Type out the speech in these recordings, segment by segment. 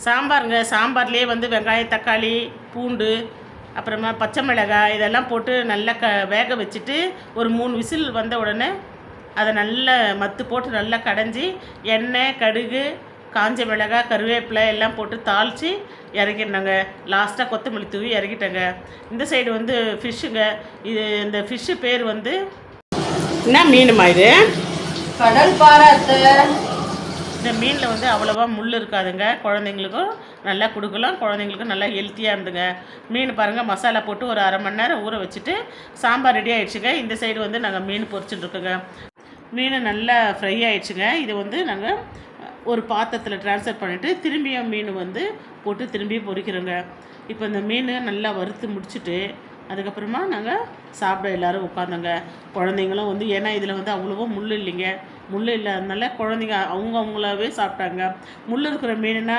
சாம்பாருங்க. சாம்பார்லேயே வந்து வெங்காயம், தக்காளி, பூண்டு, அப்புறமா பச்சை மிளகாய் இதெல்லாம் போட்டு நல்லா வேக வச்சுட்டு ஒரு 3 விசில் வந்த உடனே அதை நல்லா மத்து போட்டு நல்லா கடைஞ்சி எண்ணெய், கடுகு, காஞ்ச மிளகாய், கருவேப்பிலை எல்லாம் போட்டு தாளித்து இறக்கிடணுங்க. லாஸ்ட்டாக கொத்தமல்லி தூவி இறக்கிட்டேங்க. இந்த சைடு வந்து ஃபிஷ்ஷுங்க. இது இந்த ஃபிஷ்ஷு பேர் வந்து என்ன மீனுமா இது? கடல் பாறை. இந்த மீனில் வந்து அவ்வளோவா முள் இருக்காதுங்க. குழந்தைங்களுக்கும் நல்லா கொடுக்கலாம், குழந்தைங்களுக்கும் நல்லா ஹெல்த்தியாக இருந்துங்க. மீன் பாருங்கள், மசாலா போட்டு ஒரு 1/2 மணி நேரம் ஊற வச்சுட்டு சாம்பார் ரெடி ஆகிடுச்சுங்க. இந்த சைடு வந்து நாங்கள் மீன் பொரிச்சுட்டுருக்கோங்க. மீன் நல்லா ஃப்ரை ஆகிடுச்சுங்க. இது வந்து நாங்கள் ஒரு பாத்திரத்தில் ட்ரான்ஸ்ஃபர் பண்ணிவிட்டு திரும்பியும் மீன் வந்து போட்டு திரும்பியும் பொரிக்கிறோங்க. இப்போ இந்த மீன் நல்லா வறுத்து முடிச்சுட்டு அதுக்கப்புறமா நாங்கள் சாப்பிட எல்லோரும் உட்காந்தோங்க. குழந்தைங்களும் வந்து ஏன்னா இதில் வந்து அவ்வளோவா முள் இல்லைங்க. முள் இல்லாதனால குழந்தைங்க அவங்களாவே சாப்பிட்டாங்க. முள் இருக்கிற மீனுனா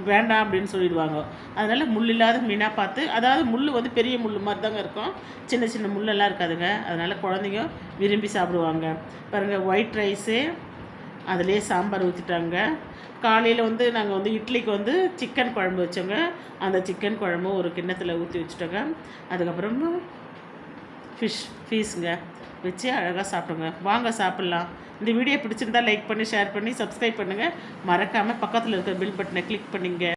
வேண்டாம் அப்படின்னு சொல்லிடுவாங்க. அதனால் முள் இல்லாத மீனாக பார்த்து, அதாவது முள் வந்து பெரிய முள் மாதிரி தாங்க இருக்கும், சின்ன சின்ன முள்ளெல்லாம் இருக்காதுங்க. அதனால் குழந்தைங்க விரும்பி சாப்பிடுவாங்க. பாருங்கள், ஒயிட் ரைஸு அதிலே சாம்பார் ஊற்றிட்டாங்க. காலையில் வந்து நாங்கள் வந்து இட்லிக்கு வந்து சிக்கன் குழம்பு வச்சோங்க. அந்த சிக்கன் குழம்பு ஒரு கிண்ணத்தில் ஊற்றி வச்சுட்டோங்க. அதுக்கப்புறமா ஃபீஸுங்க வச்சு அழகாக சாப்பிடுங்க. வாங்க சாப்பிட்லாம். இந்த வீடியோ பிடிச்சிருந்தால் லைக் பண்ணி, ஷேர் பண்ணி, சப்ஸ்கிரைப் பண்ணுங்கள். மறக்காமல் பக்கத்தில் இருக்கிற பெல் பட்டனை கிளிக் பண்ணிங்க.